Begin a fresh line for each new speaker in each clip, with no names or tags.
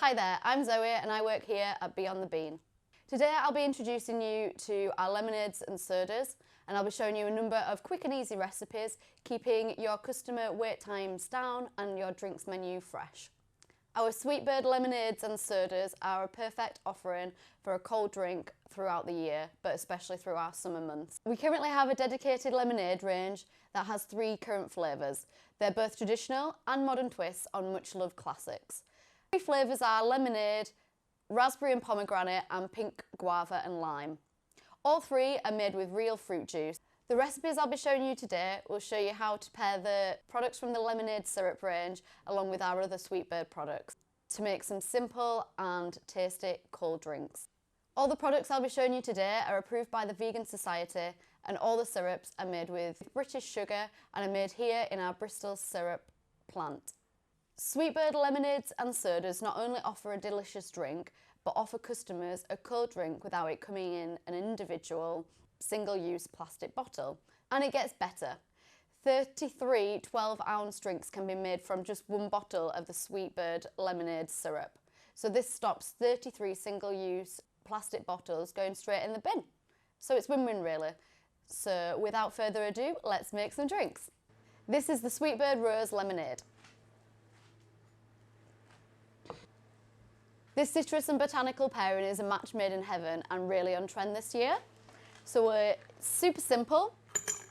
Hi there, I'm Zoe and I work here at Beyond the Bean. Today I'll be introducing you to our lemonades and sodas, and I'll be showing you a number of quick and easy recipes, keeping your customer wait times down and your drinks menu fresh. Our Sweetbird lemonades and sodas are a perfect offering for a cold drink throughout the year, but especially through our summer months. We currently have a dedicated lemonade range that has 3 current flavours. They're both traditional and modern twists on much loved classics. 3 flavours are lemonade, raspberry and pomegranate, and pink guava and lime. All 3 are made with real fruit juice. The recipes I'll be showing you today will show you how to pair the products from the lemonade syrup range along with our other Sweetbird products to make some simple and tasty cold drinks. All the products I'll be showing you today are approved by the Vegan Society, and all the syrups are made with British sugar and are made here in our Bristol syrup plant. Sweetbird lemonades and sodas not only offer a delicious drink, but offer customers a cold drink without it coming in an individual single-use plastic bottle. And it gets better. 33 12-ounce drinks can be made from just 1 bottle of the Sweetbird lemonade syrup. So this stops 33 single-use plastic bottles going straight in the bin. So it's win-win really. So without further ado, let's make some drinks. This is the Sweetbird Rose Lemonade. This citrus and botanical pairing is a match made in heaven and really on trend this year. So we're super simple.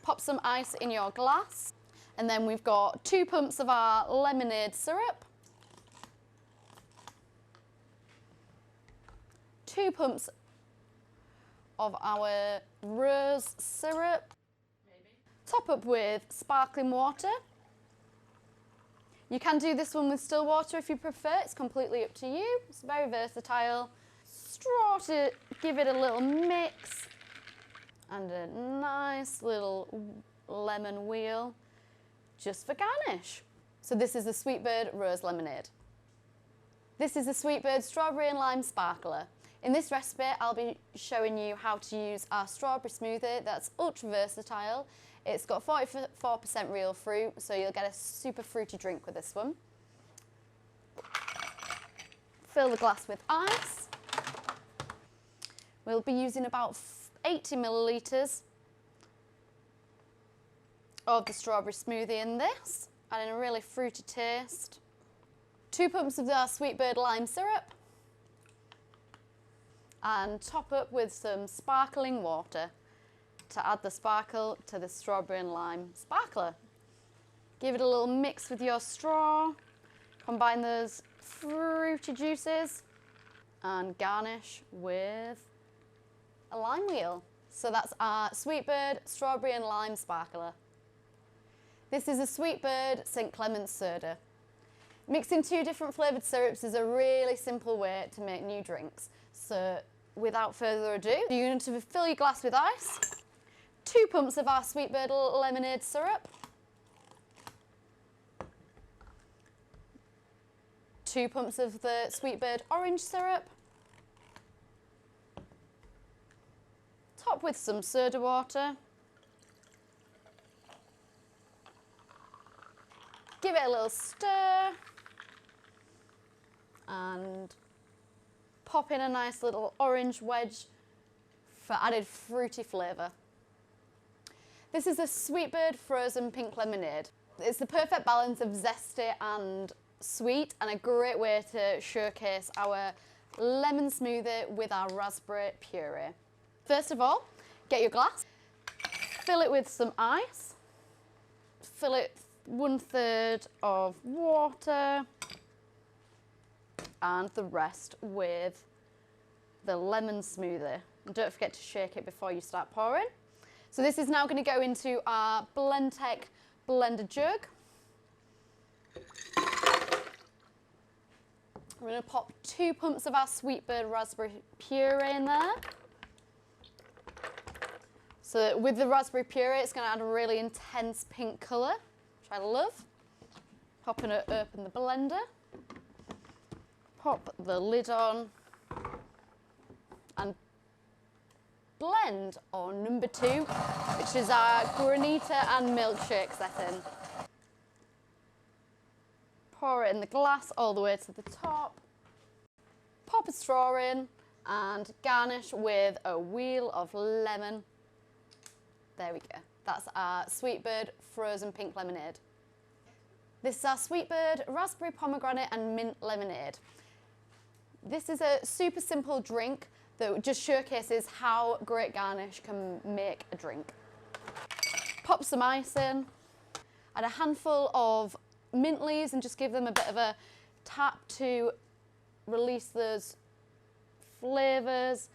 Pop some ice in your glass, and then we've got 2 pumps of our lemonade syrup, 2 pumps of our rose syrup, top up with sparkling water. You can do this one with still water if you prefer, it's completely up to you. It's very versatile. Straw to give it a little mix, and a nice little lemon wheel just for garnish. So this is the Sweetbird Rose Lemonade. This is the Sweetbird Strawberry and Lime Sparkler. In this recipe I'll be showing you how to use our strawberry smoothie that's ultra versatile. It's got 44% real fruit, so you'll get a super fruity drink with this one. Fill the glass with ice. We'll be using about 80 millilitres of the strawberry smoothie in this, adding a really fruity taste. 2 pumps of our Sweetbird lime syrup, and top up with some sparkling water to add the sparkle to the strawberry and lime sparkler. Give it a little mix with your straw, combine those fruity juices, and garnish with a lime wheel. So that's our Sweetbird Strawberry and Lime Sparkler. This is a Sweetbird St. Clement's soda. Mixing 2 different flavoured syrups is a really simple way to make new drinks. So without further ado, you're going to fill your glass with ice, 2 pumps of our Sweetbird lemonade syrup, 2 pumps of the Sweetbird orange syrup, top with some soda water, give it a little stir, and pop in a nice little orange wedge for added fruity flavour. This is a Sweetbird frozen pink lemonade. It's the perfect balance of zesty and sweet, and a great way to showcase our lemon smoothie with our raspberry puree. First of all, get your glass, fill it with some ice, fill it 1/3 of water, and the rest with the lemon smoothie. And don't forget to shake it before you start pouring. So this is now going to go into our Blendtec blender jug. We're going to pop 2 pumps of our Sweetbird raspberry puree in there. So with the raspberry puree, it's going to add a really intense pink colour, which I love. Popping it open the blender. Pop the lid on. And blend on number 2, which is our granita and milkshake setting. Pour it in the glass all the way to the top. pop a straw in and garnish with a wheel of lemon. There we go. That's our Sweetbird frozen pink lemonade. This is our Sweetbird raspberry pomegranate and mint lemonade. This is a super simple drink that just showcases how great garnish can make a drink. Pop some ice in, add a handful of mint leaves and just give them a bit of a tap to release those flavours.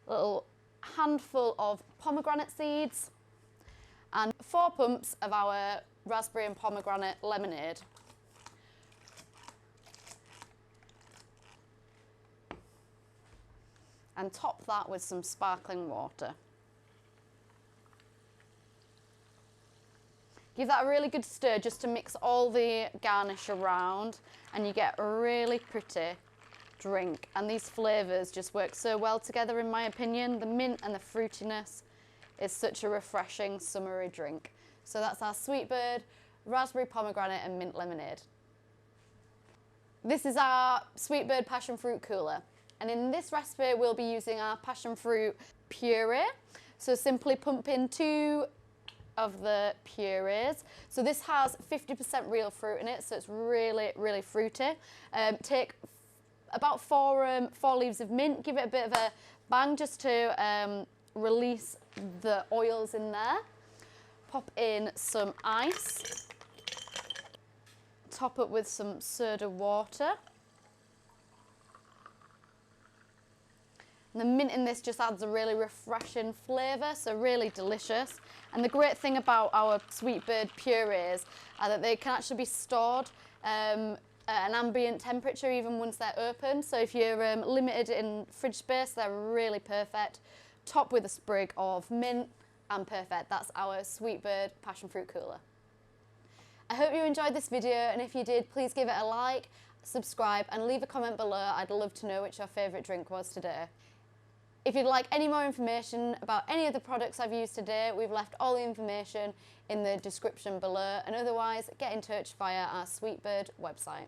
A little handful of pomegranate seeds and 4 pumps of our raspberry and pomegranate lemonade. And top that with some sparkling water. Give that a really good stir just to mix all the garnish around, and you get a really pretty drink. And these flavours just work so well together, in my opinion. The mint and the fruitiness is such a refreshing summery drink. So that's our Sweetbird raspberry pomegranate and mint lemonade. This is our Sweetbird passion fruit cooler. And in this recipe, we'll be using our passion fruit puree. So simply pump in 2 of the purees. So this has 50% real fruit in it, so it's really, really fruity. Take about 4 leaves of mint, give it a bit of a bang just to release the oils in there. Pop in some ice. Top up with some soda water. And the mint in this just adds a really refreshing flavour, so really delicious. And the great thing about our Sweetbird purees are that they can actually be stored at an ambient temperature even once they're open. So if you're limited in fridge space, they're really perfect. Top with a sprig of mint and perfect. That's our Sweetbird passion fruit cooler. I hope you enjoyed this video, and if you did, please give it a like, subscribe and leave a comment below. I'd love to know which your favourite drink was today. If you'd like any more information about any of the products I've used today, we've left all the information in the description below, and otherwise get in touch via our Sweetbird website.